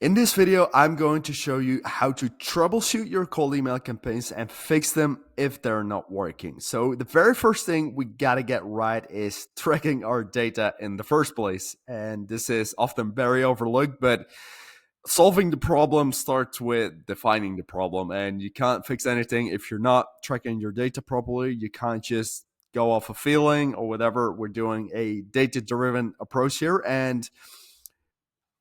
In this video, I'm going to show you how to troubleshoot your cold email campaigns and fix them if they're not working. So the very first thing we gotta get right is tracking our data in the first place. And this is often very overlooked, but solving the problem starts with defining the problem. And you can't fix anything if you're not tracking your data properly. You can't just go off a feeling or whatever. We're doing a data-driven approach here. And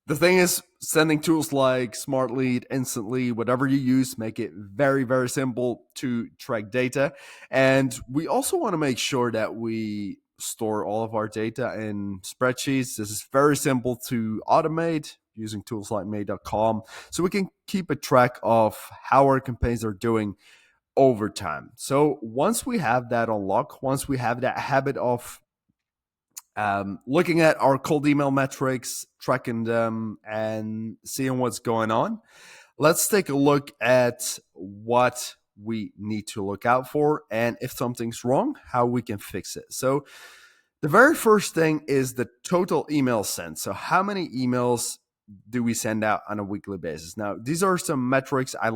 the thing is, sending tools like SmartLead, Instantly, whatever you use, make it very, very simple to track data. And we also want to make sure that we store all of our data in spreadsheets. This is very simple to automate using tools like May.com. So we can keep a track of how our campaigns are doing over time. So once we have that unlocked, once we have that habit of looking at our cold email metrics, tracking them, and seeing what's going on, let's take a look at what we need to look out for, and if something's wrong, how we can fix it. So the very first thing is the total email sent. So how many emails do we send out on a weekly basis? Now, these are some metrics I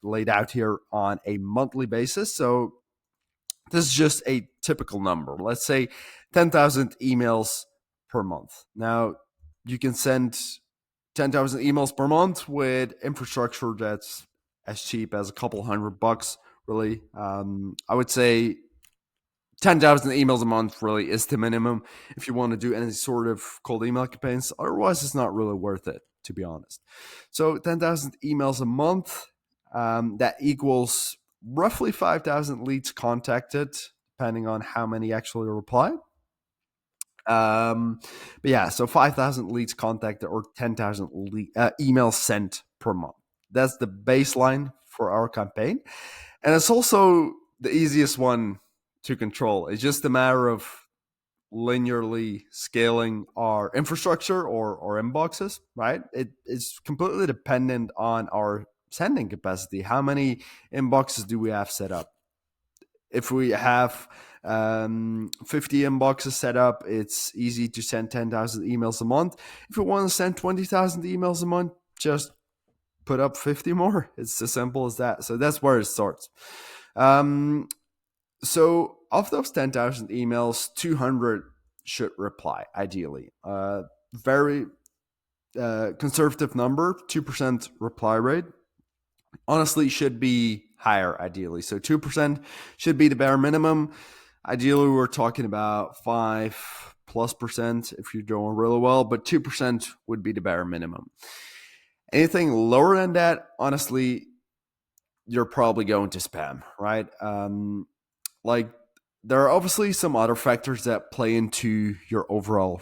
laid out here on a monthly basis. So this is just a typical number. Let's say 10,000 emails per month. Now, you can send 10,000 emails per month with infrastructure that's as cheap as a couple $100, really. I would say 10,000 emails a month really is the minimum if you want to do any sort of cold email campaigns. Otherwise, it's not really worth it, to be honest. So 10,000 emails a month, that equals roughly 5,000 leads contacted, depending on how many actually reply. But yeah, so 5,000 leads contacted or 10,000 emails sent per month. That's the baseline for our campaign. And it's also the easiest one to control. It's just a matter of linearly scaling our infrastructure or inboxes, right? It is completely dependent on our sending capacity. How many inboxes do we have set up? If we have 50 inboxes set up, it's easy to send 10,000 emails a month. If you want to send 20,000 emails a month, just put up 50 more. It's as simple as that. So that's where it starts. So of those 10,000 emails, 200 should reply, ideally. Very conservative number, 2% reply rate. Honestly, should be higher, ideally. So 2% should be the bare minimum. Ideally, we're talking about 5+% if you're doing really well, but 2% would be the bare minimum. Anything lower than that, honestly, you're probably going to spam, right? Like, there are obviously some other factors that play into your overall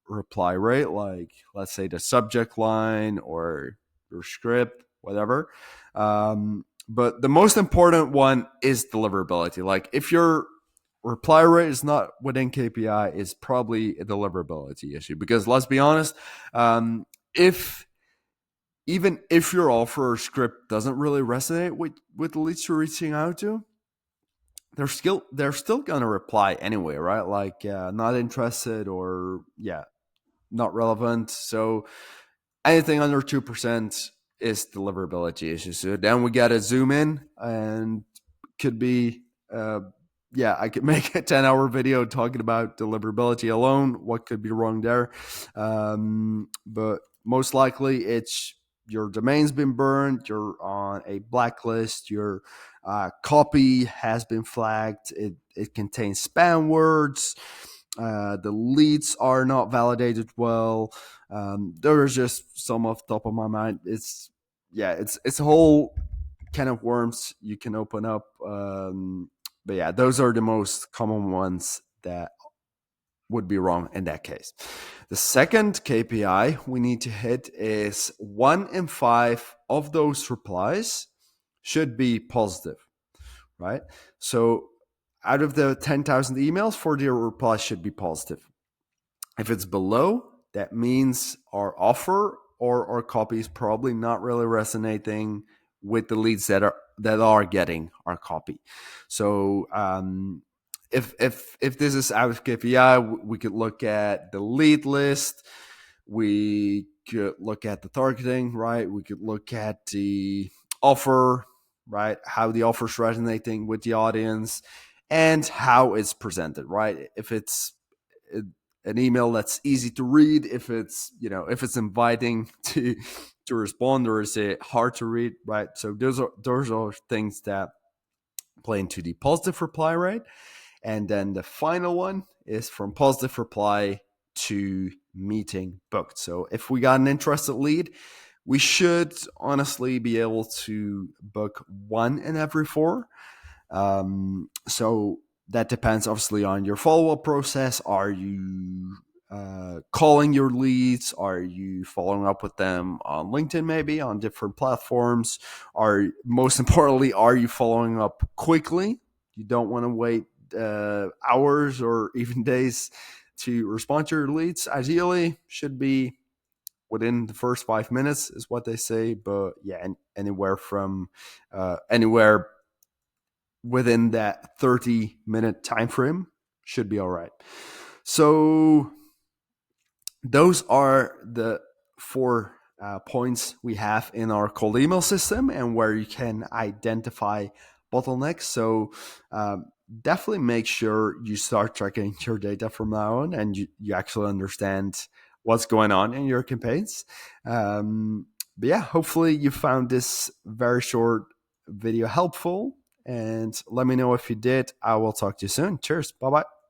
reply rate, like, let's say, the subject line or your script, whatever. But the most important one is deliverability. Like, if your reply rate is not within KPI, it's probably a deliverability issue. Because let's be honest, if even if your offer or script doesn't really resonate with the leads you're reaching out to, they're still gonna reply anyway, right? Like, not interested, or not relevant. So anything under 2% is deliverability issues. So then we gotta zoom in, and could be I could make a 10-hour video talking about deliverability alone, what could be wrong there. But most likely it's your domain's been burned, you're on a blacklist, your copy has been flagged, it contains spam words, the leads are not validated well. There's just some off the top of my mind. It's a whole can of worms you can open up. But yeah, those are the most common ones that would be wrong in that case. The second KPI we need to hit is 1 in 5 of those replies should be positive, right? So out of the 10,000 emails, 40 replies should be positive. If it's below, that means our offer or our copy is probably not really resonating with the leads that are getting our copy. So if this is out of KPI, we could look at the lead list. We could look at the targeting, right? We could look at the offer, right? How the offer is resonating with the audience and how it's presented, right? If it's an email that's easy to read, if it's, if it's inviting to respond, or is it hard to read, right? So those are things that play into the positive reply rate. And then the final one is from positive reply to meeting booked. So if we got an interested lead, we should honestly be able to book one in every four. So that depends obviously on your follow up process. Are you calling your leads? Are you following up with them on LinkedIn, maybe on different platforms? Most importantly, are you following up quickly? You don't want to wait hours or even days to respond to your leads. Ideally, should be within the first 5 minutes, is what they say. But yeah, anywhere within that 30-minute time frame should be all right. So those are the four points we have in our cold email system, and where you can identify bottlenecks. So definitely make sure you start tracking your data from now on, and you actually understand what's going on in your campaigns. But yeah, hopefully you found this very short video helpful, and let me know if you did. I will talk to you soon. Cheers. Bye bye.